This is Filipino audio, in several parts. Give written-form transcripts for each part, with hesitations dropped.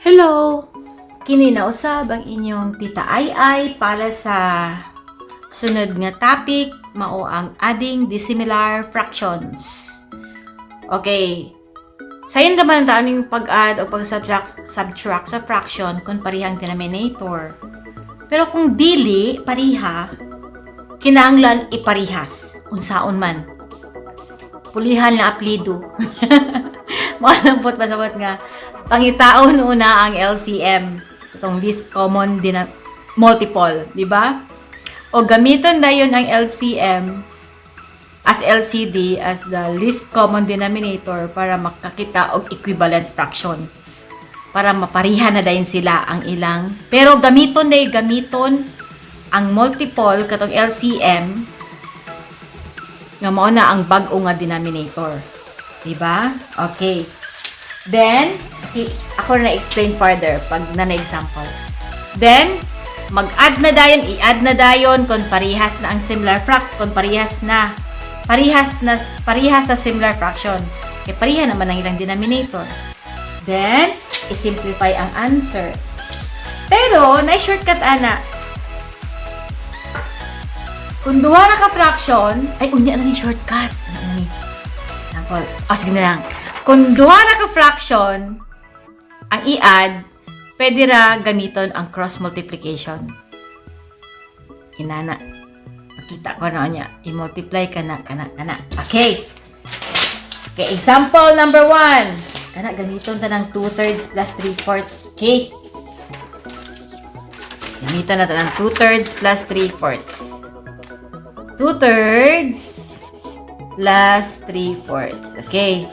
Hello! Kini na usab ang inyong tita Ai para sa sunod nga topic mao ang adding dissimilar fractions. Okay. Sayon naman ta aning pag-add o pag-subtract sa fraction kung parihang denominator. Pero kung dili pariha, kinahanglan iparihas unsaon man. Pulihan na aplido. Malampot pasabot nga pangitaon una ang LCM, itong least common multiple, di ba? O gamiton dayon ang LCM as LCD as the least common denominator para makakita og equivalent fraction. Para maparihan na dayon sila ang ilang. Pero gamiton ang multiple katong LCM nga mao na ang bag-o nga denominator. Di ba? Okay. Then, ako na explain further pag na-example. Then, mag-add na dayon, i-add na dayon kung parihas na ang similar kung parihas sa similar fraction. Kaya pariha naman ang ilang denominator. Then, i-simplify ang answer. Pero, na-shortcut ana. Kung duha na ka fraction, ay unya na ni shortcut. Example. Sige na lang. Kung duha na ka fraction ang i-add, pwede ra gamiton ang cross multiplication. Inana. Makita ko na niya. I-multiply kana. Okay. Okay, example number 1. Kana gamiton ta ng 2/3 plus 3/4. Okay. Gamiton na ta ng 2/3 plus 3/4. 2/3 plus 3/4. Okay.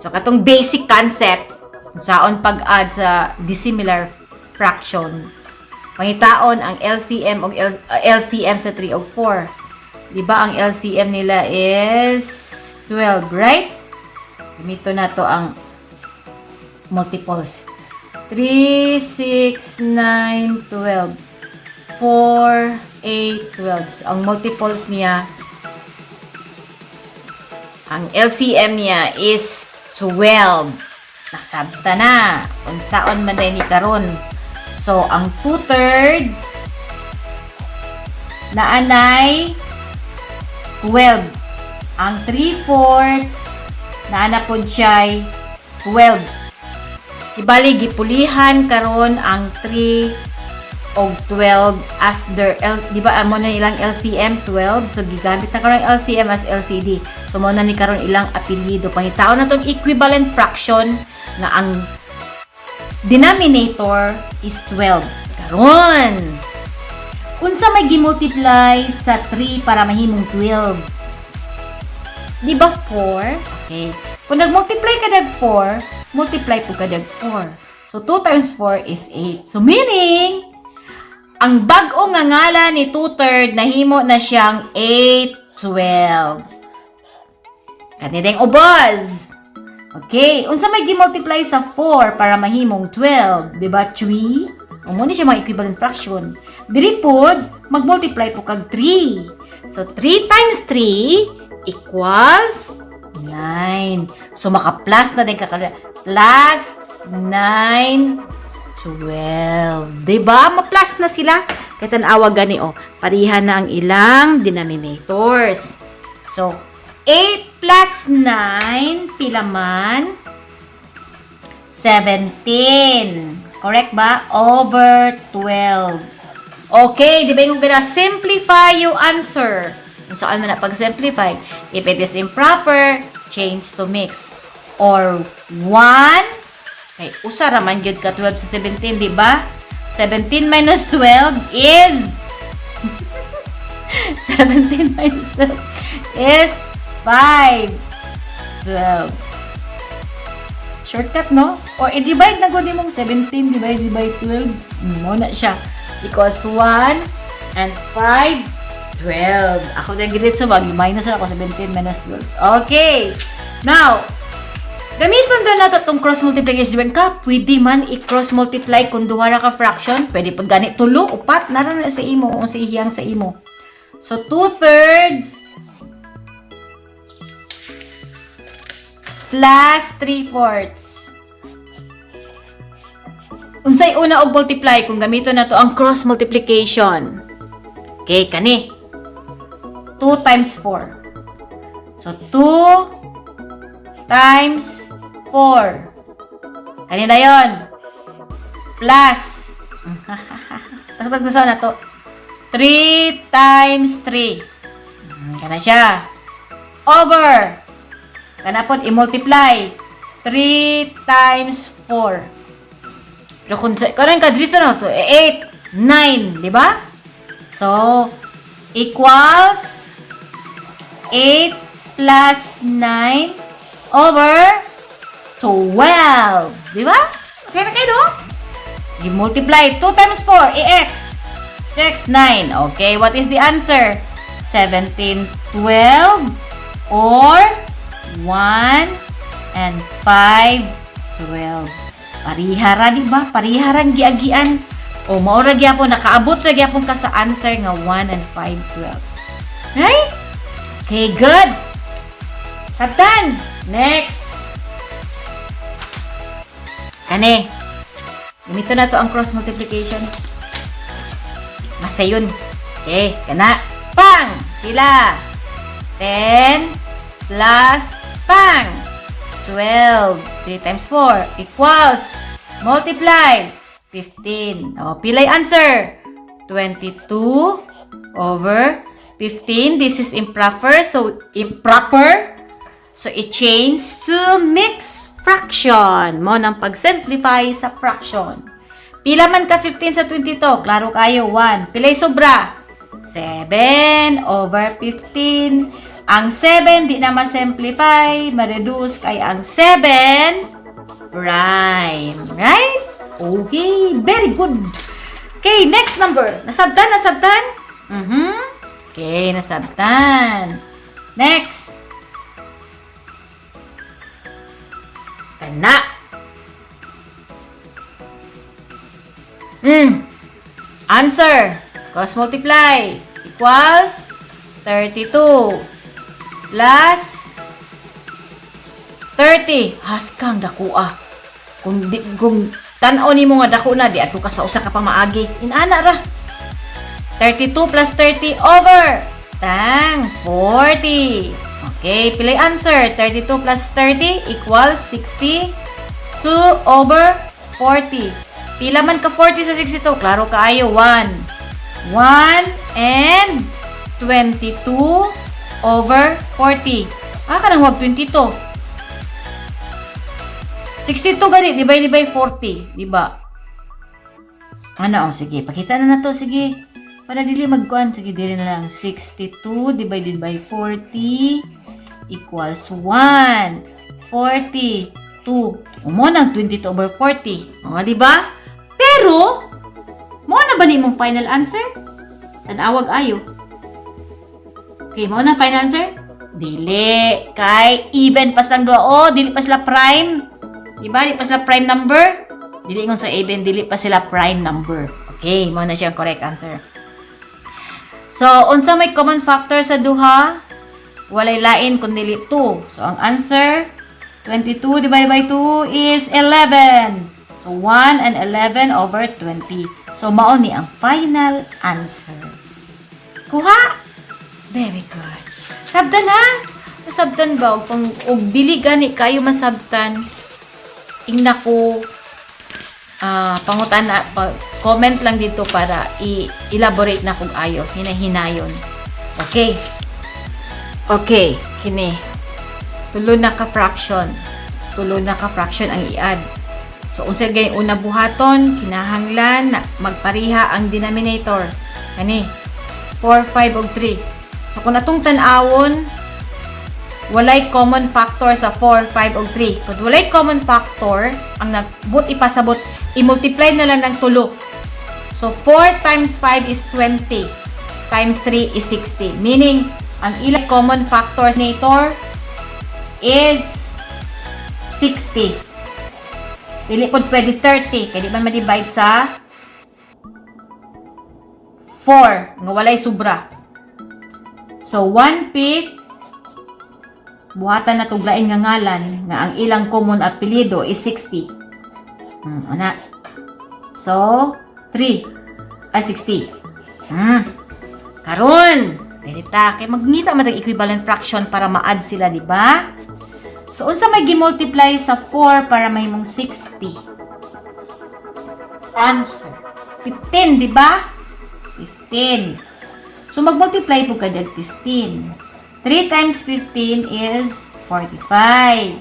So, katong basic concept saon pag-add sa dissimilar fraction. Pangitaon ang LCM o LCM sa 3 o 4. Diba ang LCM nila is 12, right? Gamito na to ang multiples. 3, 6, 9, 12. 4, 8, 12. So, ang multiples niya, ang LCM niya is 12. Nasabta na. Kung saan man tayo ni karon. So, ang 2/3 na anay 12. Ang 3/4 na ana pod siya 12. Ibali gipulihan karon ang 3 og 12 as their di ba amo na ilang LCM 12, so gigamit na karon LCM as LCD. So mo na ni karon ilang apelyido. Pangitaon na tong equivalent fraction nga ang denominator is 12. Karon unsa may gimultiply sa 3 para mahimong 12? Di ba 4? Okay. Kung nag-multiply ka dag 4, multiply po ka dag 4. So 2 times 4 is 8. So meaning ang bag-o nga ngalan ni 2/3 nahimo na siyang 8/12. Kanideng ubos. Okay, unsa may gi-multiply sa 4 para mahimong 12, di ba? 3. Amo ni siya mga equivalent fraction. Diri pod mag-multiply po kag 3. So 3 times 3 equals 9. So maka-plus na din ka plus 9 12. Diba? Ma-plus na sila. Kaya tanawa gani, parihan na ang ilang denominators. So, 8 plus 9, pila man? 17. Correct ba? Over 12. Okay, di ba yung simplify yung answer? Kung saan mo na pag-simplify? If it is improper, change to mix. Or 1, okay, usa raman gyud ka 12 sa 17, di ba? 17 minus 12 is 17 minus 12 is 5. 12. Shortcut, no? Or i-divide na gud mong 17 divide by 12. Mo na siya. Equals 1 and 5, 12. Ako na gid so minus na ako 17 minus 12. Okay. Now, gamiton daw nato itong cross multiplication. Diba ka, pwede man i-cross multiply kung duha ra ka fraction. Pwede pag ganit tulo, upat, naran na sa imo, o sa iyang sa imo. So, 2/3 plus 3/4. Unsay una og multiply kung gamito na to ang cross multiplication? Okay, kani. 2 times 4. So, 2 times 4. Kanina yon. Plus. Tagtag na sa na to. 3 times 3. Kana siya. Over. Kana po, i-multiply. 3 times 4. Pero kung karon ka dito na to, 8, 9, di ba? So, equals 8 plus 9 over 12. Di ba? Okay na kayo, no? I-multiply 2 times 4, x. X 9. Okay, what is the answer? 17, 12, or 1 and 5, 12. Parihara, di ba? Pariharang giagian. O, maura gyapon, nakaabot ra gyapon ka sa answer nga 1 and 5, 12. Right? Okay, good. Sabtan. Next. Kani. Gamito na to ang cross multiplication. Masayon. Okay, kana. Pang! Pila? 10 plus pang! 12. 3 times 4 equals multiply 15. O, pilay answer. 22 over 15. This is improper. So, i-change to mixed fraction. Mo nang pag-simplify sa fraction. Pila man ka 15 sa 22? Klaro kayo, 1. Pilay sobra? 7 over 15. Ang 7, di na ma-simplify, ma-reduce kay ang 7 prime. Right? Okay, very good. Okay, next number. Nasabtan? Okay, nasabtan. Next. Kana. Answer. Cross multiply equals 32 plus 30. Haskang dakua. Kung tan-aw nimo nga dako na di ato ka sa usa ka pamaagi. Inana ra. 32 plus 30 over 40. Okay, pilay answer. 32 plus 30 equals 62 over 40. Pila man ka 40 sa 62? Klaro kaayo, 1. 1 and 22 over 40. Kanang wag 22. 62 gani, divide by 40, di ba? Ano, sige, pakita na to, sige. Para dili magkuan, sige, dili na lang. 62 divided by 40 equals 1. 42. Mo nang 22 over 40. Mga, di ba? Pero, mo na ba ni mong final answer? Tanawag ayo. Okay, mo na final answer? Dili. Kay even pas lang doon. Oh, dili pa sila prime. Diba? Dili pa sila prime number. Dili ngon sa even, dili pa sila prime number. Okay, mo na siya correct answer. So, unsa may common factor sa duha? Walay lain kundi 2. So, ang answer, 22 divided by 2 is 11. So, 1 and 11 over 20. So, mao ni ang final answer. Kuha? Very good. Sabtan ha? Masabtan ba? Og dili gani kayo masabtan, ingna ko, pangutana, comment lang dito para i-elaborate na kung ayo. Hinahinayon. Okay. Okay. Kini. Tulo na ka fraction. Tulo na ka fraction ang i-add. So, unsay gay una buhaton, kinahanglan na magpariha ang denominator. Kani, 4, 5, ug 3. So, kung atong tan-awon, walay common factor sa 4, 5, ug 3. Kung walay common factor, ang ipasabot, i-multiply na lang ng tulo. So, 4 times 5 is 20. Times 3 is 60. Meaning, ang ilang common factor nator is 60. Dili po pwede 30. Kaya di ba ma-divide sa 4. Nga walay sobra. So, 1/5. Buhatan na tuglain nga ngalan nga ang ilang common apelyido is 60. Ana. So, 3. Ay, 60. Karon, ganita, kay magnita matag equivalent fraction para ma-add sila, di ba? So, unsa may gi-multiply sa 4 para mahimong 60? Answer. 15, di ba? 15. So, mag-multiply po ka 15. 3 times 15 is 45.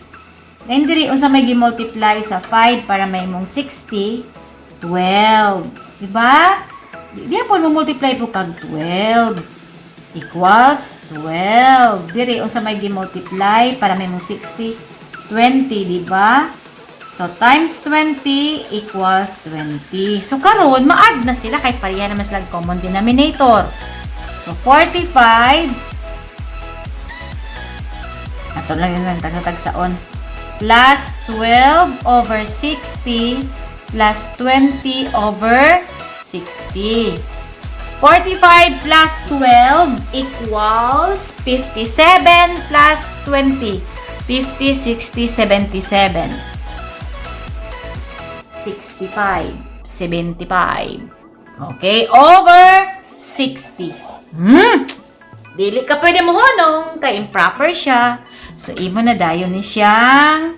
Then, diri, unsa may gi-multiply sa 5 para mahimong 60? 12. Di ba? Di po mo-multiply po kag 12 equals 12. Diri, unsa may gi-multiply para mahimong 60? 20, di ba? So, times 20 equals 20. So, karon ma-add na sila kay pareha naman sila common denominator. So, 45. Ato lang yun lang, tagsa-tagsaon. Plus 12 over 60 plus 20 over 60. 45 plus 12 equals 57 plus 20. 50, 60, 77. 65, 75. Okay, over 60. Dili ka pwede mo honong, kay improper siya. So, imo na dayon ni siyang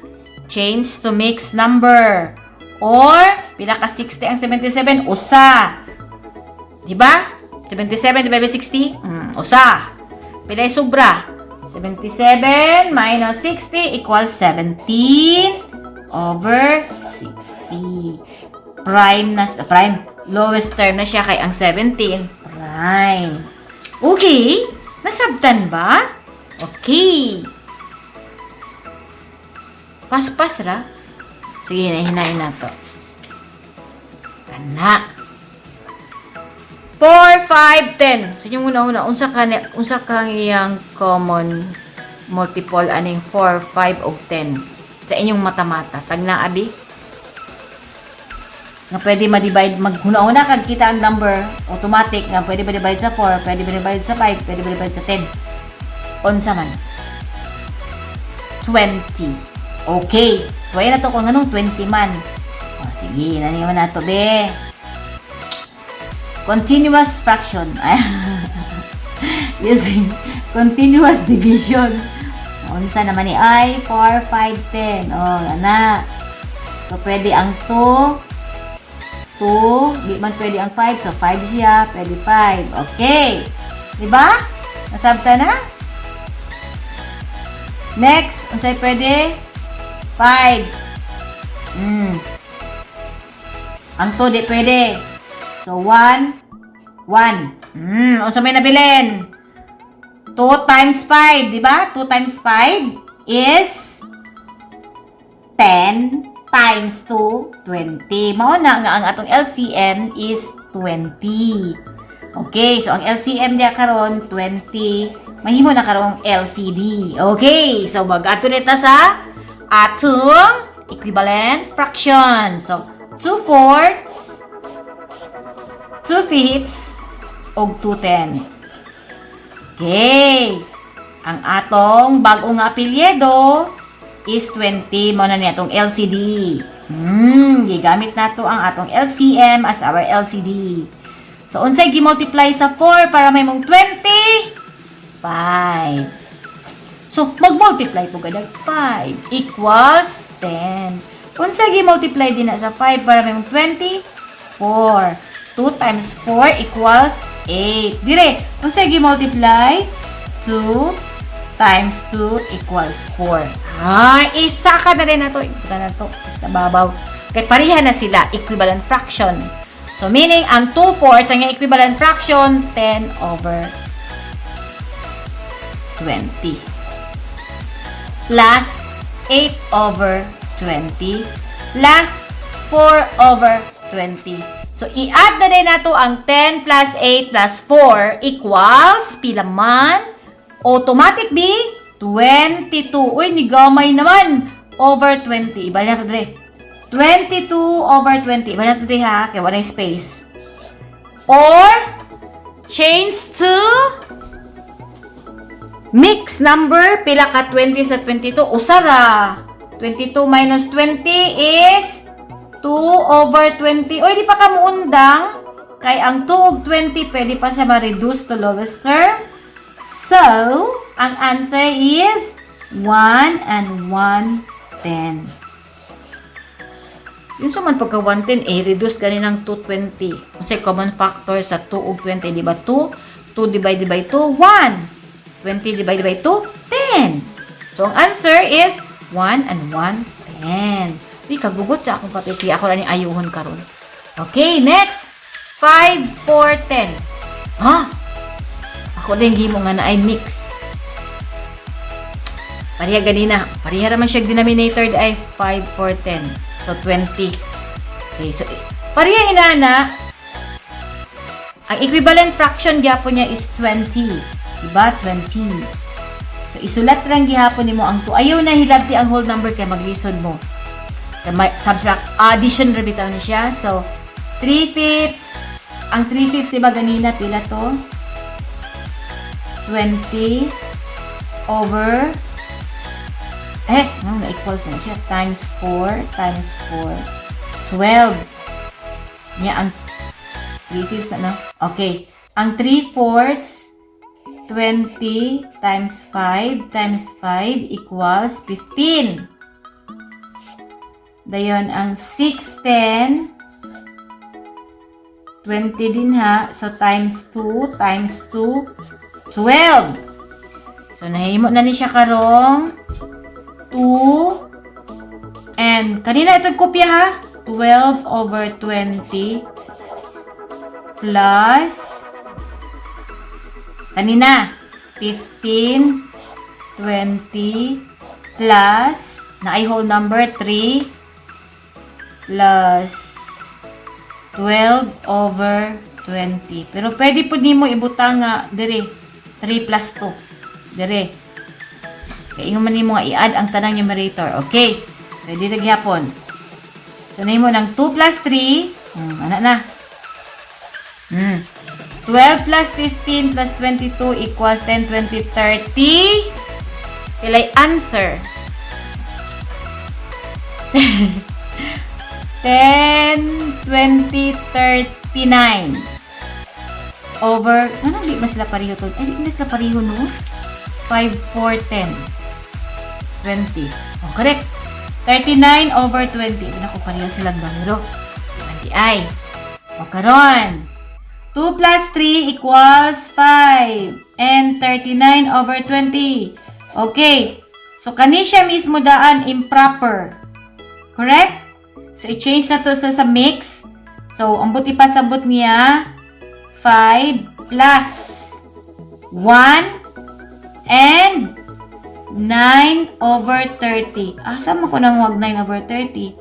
change to mixed number. Or, pila ka 60 ang 77? Usa. Diba? 77 divided by 60? Usa. Pila yung sobra? 77 minus 60 equals 17 over 60. Prime, lowest term na siya kay ang 17. Prime. Okay? Nasabtan ba? Okay. Pas-pas ra. Sige, hinahin na to. Kana. 4, 5, 10. Sa inyong una-una, unsa kang iyang common multiple aning 4, 5, o 10? Sa inyong mata-mata. Tagna, abi? Nga pwede ma-divide, maghuna-una kag kita ang number, automatic nga pwede ma-divide sa 4, pwede ma-divide sa 5, pwede ma-divide sa 10. Unsa man? 20. Okay. So, ayan na to kung anong 20 man. O, sige. Naniman na to, be. Continuous fraction. Using continuous division. Unsa naman ni ay 4, 5, 10. O, ana. So, pwede ang 2. Di man pwede ang 5. So, 5 siya. Pwede 5. Okay. Diba? Nasabta na? Next. Unsay pwede? 5. Ang 2 di pwede. So, 1. Unsa may nabilin? 2 times 5, di ba? 2 times 5 is 10 times 2, 20. Mao na nga ang atong LCM is 20. Okay, so ang LCM diya karon 20. Mahimo na karong LCD. Okay, so mag-ato nita sa atong equivalent fraction. So, 2/4, 2/5, og 2/10. Okay. Ang atong bagong apelyido is 20. Mao na ni atong LCD. Gigamit nato ang atong LCM as our LCD. So, unsay gi-multiply sa 4 para may mong 20? 5. So, mag-multiply po gadag 5 equals 10. Unsa gi-multiply din na sa 5 para may 20? 4. 2 times 4 equals 8. Dire, unsa gi-multiply? 2 times 2 equals 4. Isa ka na rin na to. Ito na to. Basta babaw. Kaya pareha na sila. Equivalent fraction. So, meaning, ang 2/4 ang equivalent fraction, 10 over 20. Plus 8 over 20 plus 4 over 20. So, i-add na din nato ang 10 plus 8 plus 4 equals, pila man? Automatic be 22. Uy, nigamay naman. Over 20. Ibalik nato dre. 22 over 20. Ibalik nato dre ha. Kaya wala yung space. Or, change to mixed number, pila ka 20 sa 22, usara. 22 minus 20 is 2 over 20. Oy, di pa ka muundang. Kay ang 2 ug 20, pwede pa siya ma-reduce to lowest term. So, ang answer is 1 and 110. Yun sa man pagka 110, reduce ganin ng 220. Kasi common factor sa 2 ug 20, di ba? 2 divided by 2, 1. 20 divided by 2, 10. So, ang answer is 1 and 110. Uy, kagugot sa akong patiti. Ako lang yung ayuhon karon. Okay, next. 5, 4, 10. Ha? Ako din gimo nga na ay mix. Pariha ganina. Pariha raman siya denominator ay 5, 4, 10. So, 20. Okay, so, pariha inana. Ang equivalent fraction gyapon niya is 20. Diba? 20. So, isulat lang gihapon nimo ang 2. Ayaw na hilabti ang whole number kay maglisod mo. Subtract, addition rabitaw ni siya. So, 3/5. Ang 3/5 diba ganina pila to? 20 over na-equals mo siya. Times 4, times 4. 12. Niya ang 3/5 na, no? Okay. Ang 3/4, 20 times 5 times 5 equals 15. Dayon, ang 6, 10. 20 din ha. So, times 2, times 2, 12. So, nahimo na ni siya karong 2. And, kanina itong kopya ha. 12 over 20 plus kanina 15, 20 plus na ay whole number 3 plus 12 over 20. Pero pwede po nimo ibutang nga dire 3 plus 2 dire. Kaya ingon man nimo nga i-add ang tanang numerator. Okay. Ready na gyapon. So nimo ng 2 plus 3, ana na. 12 plus 15 plus 22 equals 10, 20, 30. Pilay answer. 10, 20, 39. Over, di ba sila pariho to? Di ba sila pariho no? 5, 4, 10. 20. Oh, correct. 39 over 20. Naku, pariho silang bangero. 20 ay. O, karon. 2 plus 3 equals 5. And 39 over 20. Okay. So, kani siya mismo daan improper. Correct? So, i-change na to sa mix. So, ang buti pa sabot niya 5 plus 1 and 9 over 30. Asa mo ko nang wag 9 over 30?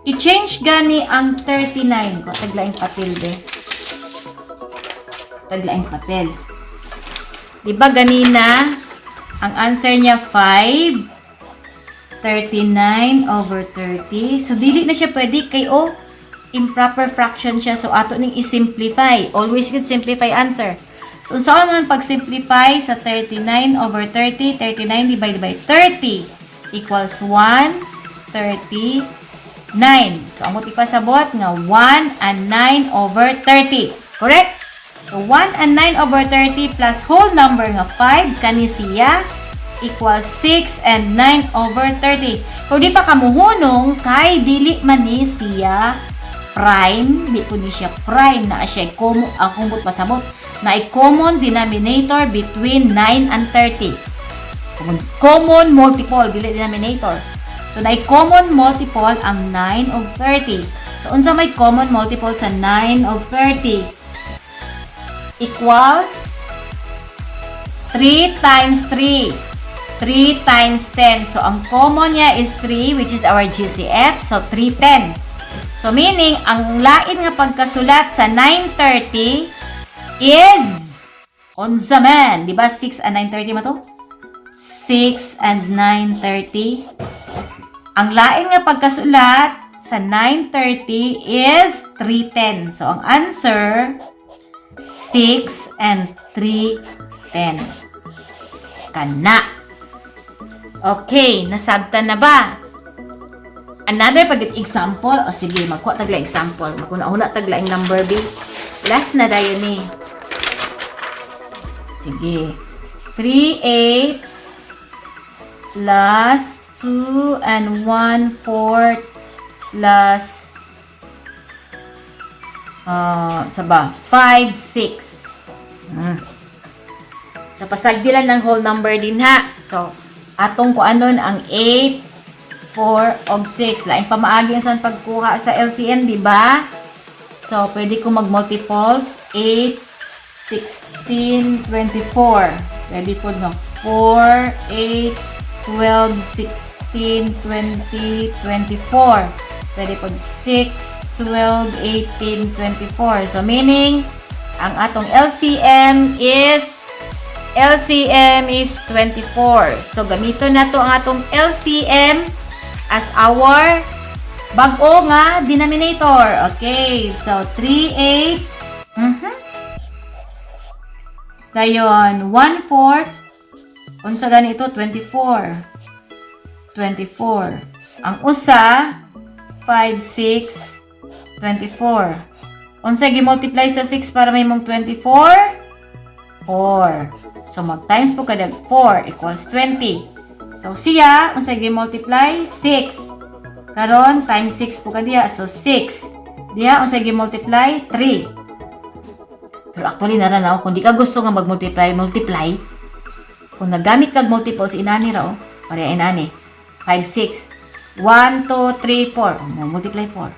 I-change gani ang 39 ko. Taglaing papel be. Taglaing papel. Diba ganina, ang answer niya 5, 39 over 30. So, dili na siya pwede kay improper fraction siya. So, ato ning i-simplify. Always good simplify answer. So, saan man pag-simplify sa 39 over 30, 39 divided by 30 equals 139. So, ang muti pa sabot nga 1 and 9 over 30. Correct? So, 1 and 9 over 30 plus whole number nga 5 kani siya equals 6 and 9 over 30. Kung di pa kamuhunong, kay dili man ni siya prime, di po ni siya prime na siya akong pasabot na ay common denominator between 9 and 30. Common multiple, dili denominator. So, na ay common multiple ang 9 of 30. So, unsa may common multiple sa 9 of 30? Equals 3 times 3. 3 times 10. So, ang common niya is 3, which is our GCF. So, 310. So, meaning, ang lain nga pagkasulat sa 930 is unsa man. Diba? 6 and 930 ma to? 6 and 930. Ang lain nga pagkasulat sa 930 is 310. So, ang answer, 6 and 310. Kana. Okay, nasabtan na ba? Another pag example, o sige, magkuha tagla example. Maguna-una tagla ang number B. Last na dayon ni. Sige. 3/8 plus 2 and 1/4 plus 5/6. So, pasagdilan ng whole number din ha. So, atong kuanon ang 8, 4, og 6. Laing pamaagi sa pagkuha sa LCM, di ba? So, pwede ko mag-multiples. 8, 16, 24. Pwede po, no? 4, 8, 12, 16, 20, 24. Pwede po 6, 12, 18, 24. So, meaning, ang atong LCM is 24. So, gamito na to ang atong LCM as our bag-o nga denominator. Okay. So, 3/8. Dayon, 1/4. Unsa ganito? 24. 24. Ang usa, 5, 6, 24. Unsa gi-multiply sa 6 para may mong 24? 4. So, mag-times po kada 4 equals 20. So, siya, unsa gi-multiply? 6. Karon, times 6 po kadiya. So, 6. Diya, unsa gi-multiply? 3. Pero actually, naranaw, kung di ka gusto nga mag-multiply, multiply. Kung nagamit kag multiples, inani raw, pareha inani. 5, 6. 1, 2, 3, 4. Multiply 4.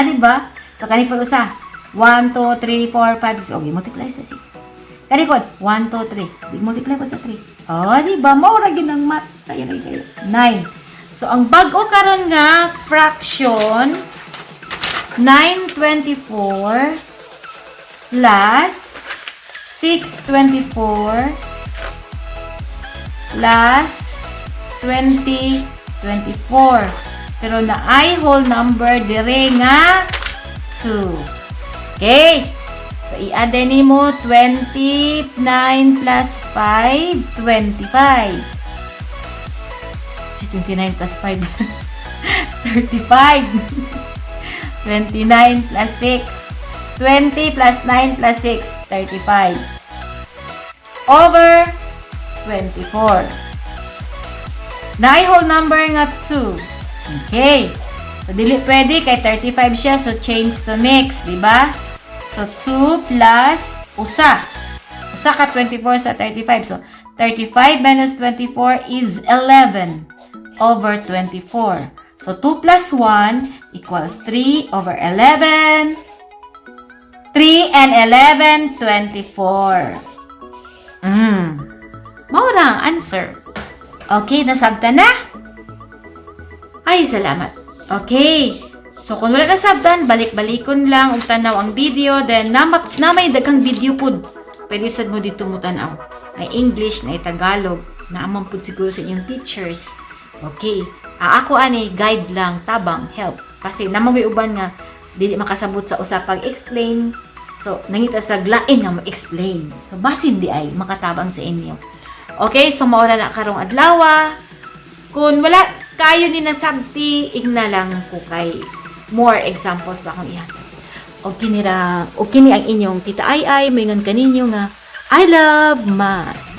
Diba? So, kanipod usa. 1, 2, 3, 4, 5, 6. Okay, multiply sa 6. Kanipod, 1, 2, 3. Multiply po sa 3. Diba? Maura ginang math. Sayo na kayo. 9. So, ang bago karon nga, fraction, 9/24 plus 6/24 plus 20/24. Pero na ay whole number dire nga 2. Okay. So, i-add nimo 29 plus 5, 25. 29 plus 5, 35. 29 plus 6, 20 plus 9 plus 6, 35. Over 24. Na whole number nga 2. Okay. So, dili pwede kay 35 siya. So, change to mix. Diba? So, 2 plus usa. Usa ka 24 sa 35. So, 35 minus 24 is 11 over 24. So, 2 plus 1 equals 3 over 11. 3 and 11, 24. Maura ang answer. Okay, nasabtan na? Ay, salamat. Okay. So, kung wala nasabtan, balik-balikon lang ug tanaw ang video. Then, na may daghang video pud. Pwede sad mo dito mo tanaw. Na English, na Tagalog. Naamang pud siguro sa inyong teachers. Okay. Ako ani, guide lang, tabang, help. Kasi namoy uban nga, dili makasabot sa usapang explain. So, nangita sa glain nga ma-explain. So, basin di ay makatabang sa inyo. Okay, so maura na karong adlaw. Kung wala kayo ni nasabti, igna lang ko kay more examples ba akong ihatag. Okay ni ang inyong tita ay, mayngon kaninyo nga, I love math.